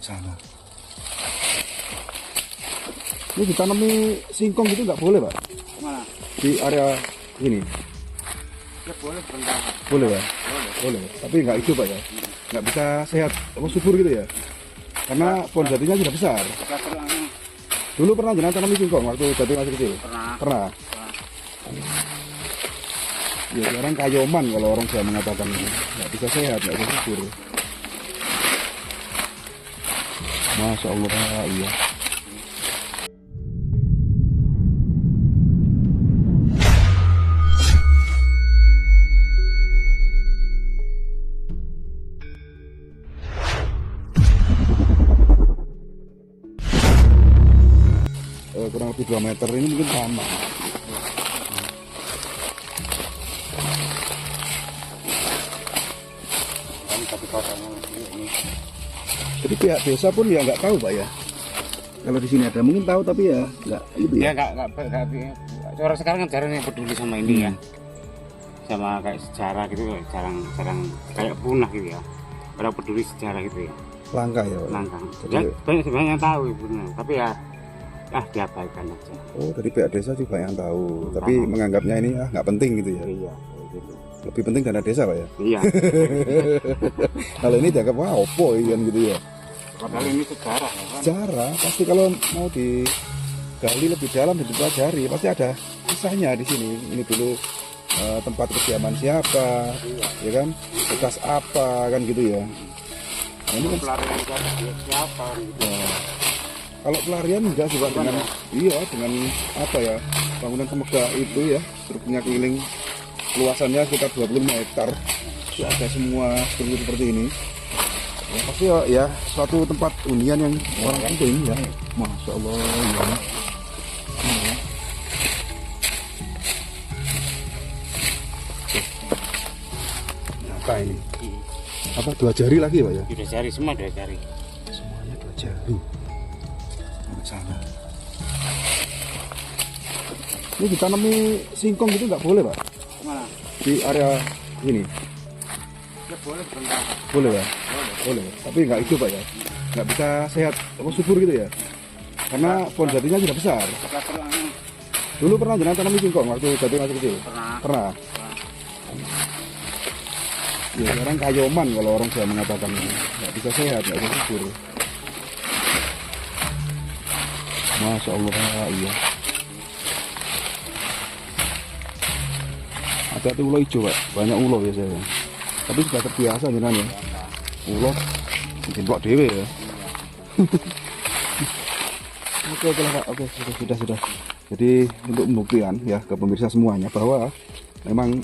sana. Ini ditanami singkong gitu nggak boleh, Pak? Mana? Di area ini. Ya boleh berenang. Boleh, Pak? Boleh. Boleh. Tapi nggak hidup, Pak ya? Nggak bisa sehat, apa subur gitu ya? Karena pohon jatinya sudah besar. Kita pernah. Dulu pernah jenengan tanami singkong waktu jati masih kecil? Pernah. Pernah. Ya sekarang kayoman kalau orang Jawa mengatakan ini. Nggak bisa sehat, nggak bisa subur. Masya Allah, iya. Kurang lebih 2 meter ini mungkin sama. Tapi kotanya ini. Jadi pihak desa pun ya nggak tahu, Pak ya. Kalau di sini ada mungkin tahu tapi ya nggak itu ya. Ya nggak. Orang sekarang kan jarang yang peduli sama ini ya. Sama kayak sejarah gitu, jarang kayak punah gitu ya. Orang peduli sejarah gitu ya. Langka ya, Pak. Langka. Jadi, Ya, banyak sebenarnya yang tahu ibunya, tapi ya diabaikan aja. oh, dari pihak desa juga yang tahu, tapi menganggapnya ini nggak penting gitu ya. Iya, gitu. Lebih penting dana desa, Pak ya. Iya. Kalau ini dianggap wah opo kan gitu ya. Padahal ini sejarah ya kan. Sejarah pasti kalau mau digali lebih dalam dan dipelajari pasti ada kisahnya di sini. Ini dulu tempat kediaman siapa, ya kan? Bekas apa kan gitu ya. Nah, ini kan Pelarian siapa gitu. ya, kalau pelarian enggak juga dengan dengan apa ya, bangunan semegah itu ya, strukturnya keliling luasannya sekitar 25 hektar. Itu ada semua struktur seperti ini. Ya, pasti ya suatu tempat hunian yang orang penting ya. Masya Allah ya. Apa ini? Apa 2 jari lagi, Pak ya? Sudah cari semua, sudah cari. Semuanya 2 jari. Sana. Ini ditanami singkong gitu nggak boleh, Pak? Mana? Di area ini. Ya boleh berenang. Boleh ya? Boleh. Tapi nggak hidup, Pak ya? Nggak bisa sehat, apa subur gitu ya? Karena pohon jatinya sudah besar. Kita pernah. Dulu pernah jenengan tanami singkong waktu jati masih kecil? Pernah. Pernah. Ya sekarang kayoman kalau orang Jawa mengatakan ini. Nggak bisa sehat, nggak bisa subur. Masya Allah, iya. Hati-hati ulo hijau, Pak. Banyak ulo biasanya. Tapi sudah terbiasa jenengan ya. Ulo jemplok dewe ya. Oke lah, Pak. Oke, sudah. Jadi untuk pembuktian ya ke pemirsa semuanya bahwa memang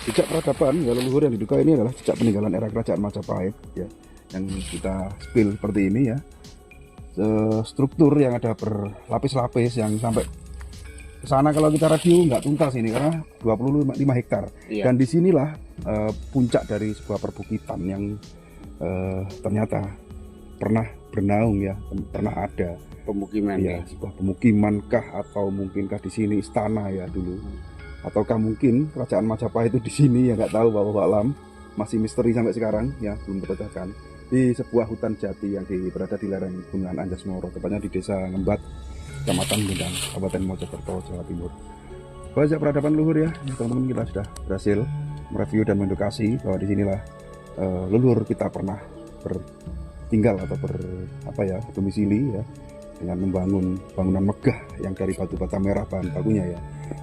jejak peradaban ya leluhur yang diduga ini adalah jejak peninggalan era kerajaan Majapahit ya, yang kita spill seperti ini ya. Struktur yang ada berlapis-lapis yang sampai ke sana kalau kita review nggak tuntas ini karena 25 hektar. Iya. Dan disinilah puncak dari sebuah perbukitan yang ternyata pernah bernaung ya, pernah ada Pemukiman ya, sebuah pemukiman kah atau mungkinkah di sini istana ya dulu, ataukah mungkin kerajaan Majapahit itu di sini ya nggak tahu, bahwa alam masih misteri sampai sekarang ya, belum terpecahkan. Di sebuah hutan jati yang berada di lereng Gunungan Anjas Moro, tepatnya di desa Ngembat, Kecamatan Bendang, Kabupaten Mojokerto, Jawa Timur. Banyak peradaban luhur ya, teman-teman, kita sudah berhasil mereview dan mengedukasi bahwa di sinilah leluhur kita pernah bertinggal atau domisili ya, dengan membangun bangunan megah yang dari batu bata merah bahan bakunya ya.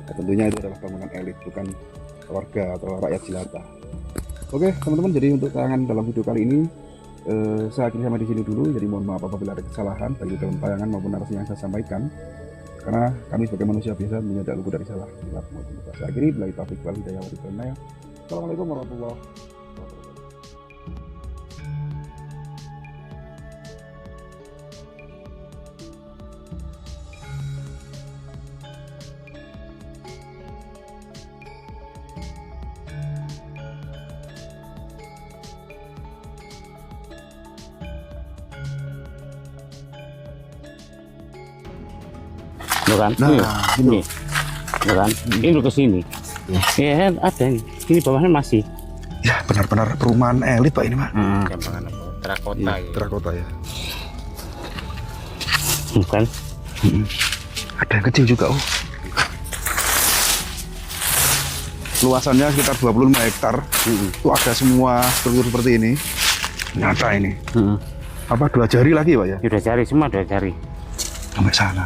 Nah, tentunya itu adalah bangunan elit, bukan warga atau rakyat jelata. Oke teman-teman, jadi untuk tayangan dalam video kali ini saya akhiri sampai di sini dulu. Jadi mohon maaf apabila ada kesalahan bagi dalam tayangan maupun narasi yang saya sampaikan, karena kami sebagai manusia biasa tidak luput dari salah. Saya akhiri, billahi taufiq wal hidayah. Assalamualaikum warahmatullahi wabarakatuh. Kan? Nah, ini, kan? Ini ke sini. Ya, ada ini. Ini bawahnya masih. Ya benar-benar perumahan elit, Pak, ini, Pak. Terakota. Terakota ya. Bukan. Ada yang kecil juga. Oh. Luasannya sekitar 25 hektar. Itu ada semua struktur seperti ini. Nyata ini. Apa 2 jari lagi Pak ya? Sudah cari semua, sudah cari. Sampai sana.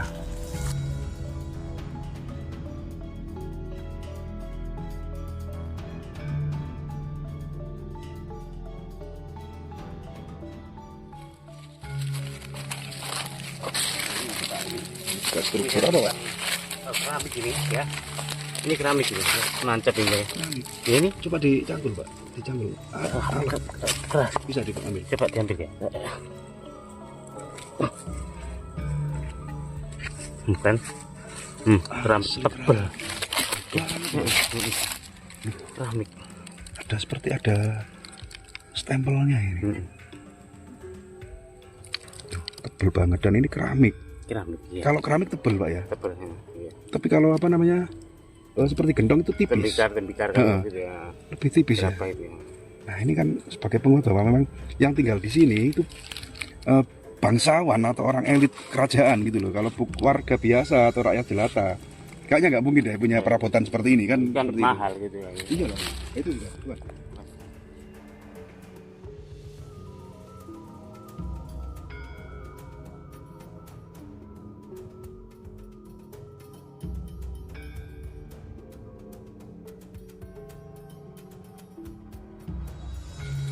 Struktur apa Pak? Keramik ini ya. Ini keramik ini, nancap ini. Ya, ini Coba dicangkul Pak, dicangkul. keras. Bisa diambil. Coba diambil ya. Bukan. Keramik tebal. Keramik. Ada seperti ada stempelnya ini. Tuh, tebel banget dan ini keramik. Keramik ya. Kalau keramik tebel Pak ya. Tebal ya. Tapi kalau apa namanya seperti gendong itu tipis. Tembikar gitu ya. Lebih tipis ya. Berapa itu ya? Nah ini kan sebagai penguat bahwa memang yang tinggal di sini itu bangsawan atau orang elit kerajaan gitu loh. Kalau warga biasa atau rakyat jelata, kayaknya nggak mungkin deh punya perabotan seperti ini kan. Kan Seperti mahal gitu ya. Iya lah, itu juga. Tuan.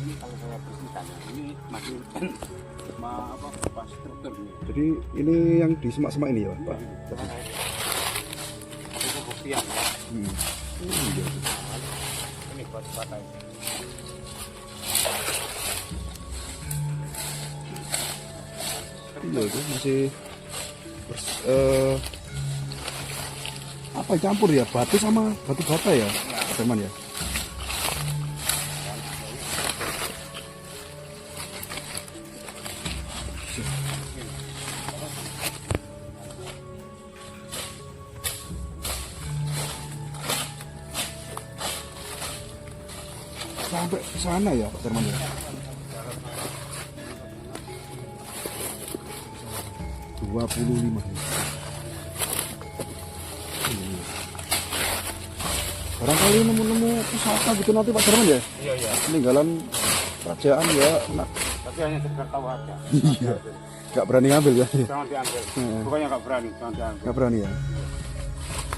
Ini kalau saya bersihkan ini masih pas strukturnya. Jadi ini yang di semak-semak ini ya Pak? Itu pembuktian ya. Iya. Ini buat bata ini. Iya itu masih apa campur ya batu sama batu bata ya teman ya. Sampai ke sana ya Pak Darman ya. 25 ya. Barangkali nemu-nemu pusaka gitu nanti Pak Darman ya. Iya. Peninggalan kerajaan ya. Nah, Tapi hanya sekedar tahu aja. iya. Gak berani ngambil ya. Jangan diambil. Pokoknya nggak berani, jangan diambil. Gak berani ya.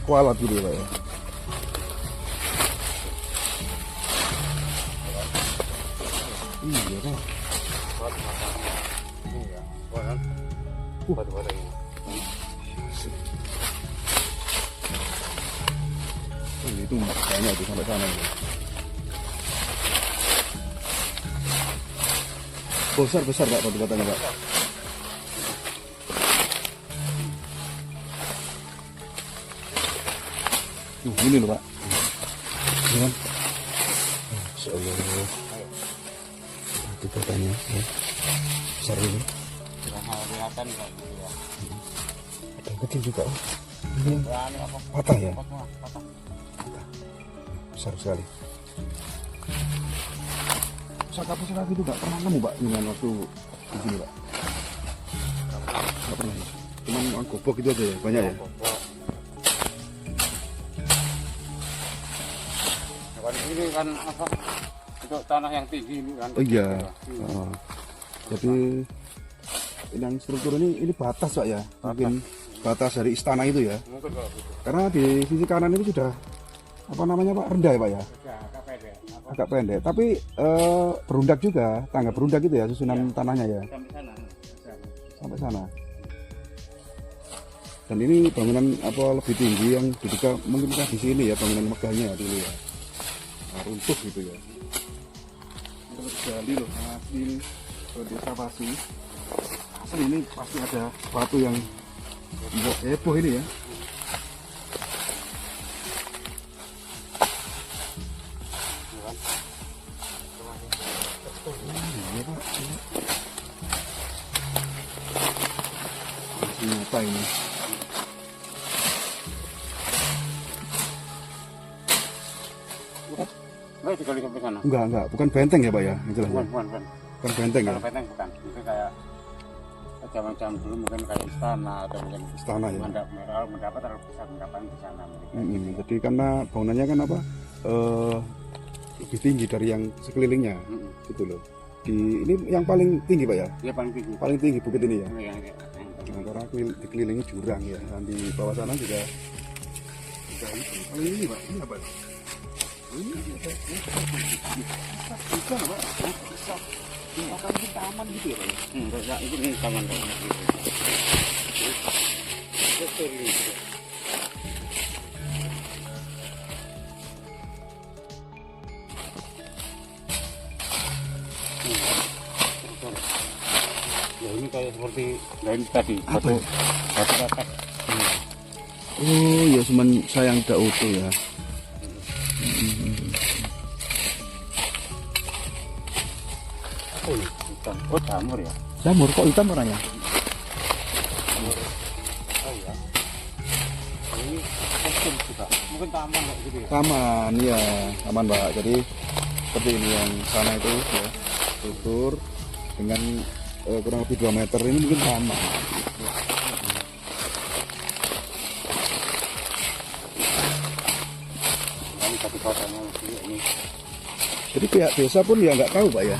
Kualat gitu ya Pak ya. Iya Pak. Iya. Bukan. Batu-batu ini. Itu banyak itu sampai sana itu. Besar Pak batu-batanya Pak. Ini loh Pak. Ini kan. Masya Allah. Batu-batanya ya. Besar ini. Kelihatan kayak gitu ya. Ada yang kecil juga. Ini Berani apa? patah ya. Patah. Besar sekali. Pusaka itu nggak pernah nemu Pak dengan waktu di sini Pak. Nggak pernah. Cuman gobok itu aja ya, banyak ya. Nah, ini kan apa? Untuk tanah yang tinggi ini kan. Oh iya. Oh. Jadi yang struktur ini batas Pak ya. Mungkin batas dari istana itu ya. Mungkin kalau gitu. Karena di sisi kanan itu sudah apa namanya Pak rendah ya Pak ya. Sudah agak pendek. Apa? Agak pendek. Tapi berundak juga, tangga berundak gitu ya susunan tanahnya ya. Sampai sana. Sampai sana. Dan ini bangunan apa lebih tinggi yang diduga mungkin di sini ya bangunan megahnya dulu ya. Nah, runtuh gitu ya. Terus gali loh hasil excavasi. Asli ini pasti ada batu yang heboh ini ya. Iya Pak. Masih nyata ini. Enggak digali sampai sana. Enggak, bukan benteng ya Pak ya, yang jelas ya. Bukan. Bukan benteng ya. Kalau benteng bukan. Itu kayak zaman dulu mungkin kayak istana atau mungkin Istana ya. mendapat harus bisa mendapat di sana. Jadi karena bangunannya kan apa lebih tinggi dari yang sekelilingnya, gitu loh. Ini yang paling tinggi Pak ya? Iya paling tinggi. Paling tinggi bukit ini ya. Iya. Nah, karena dikelilingi jurang ya. Dan di bawah sana juga. Ini Pak, ini apa? Ini bisa Pak? Akan di taman gitu ya Pak? Enggak, ini taman Pak. Betul ini. Ya ini kayak seperti lain tadi Apa? batu katak. Oh ya, cuman sayang tidak utuh ya. Oh, hitam. Oh, jamur ya. Jamur kok hitam warnanya? Oh ya. Ini kecil juga. Mungkin taman kayak gitu ya. Taman ya, taman Pak. Jadi seperti ini yang sana itu ya, struktur dengan kurang lebih 2 meter ini mungkin taman. Ini satu kotanya ini. Jadi pihak desa pun ya nggak tahu Pak ya.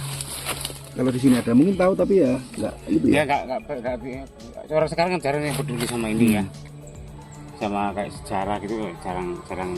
Kalau di sini ada mungkin tahu tapi ya nggak itu Ya ya. nggak orang sekarang kan jarang yang peduli sama ini ya. Sama kayak sejarah gitu jarang kayak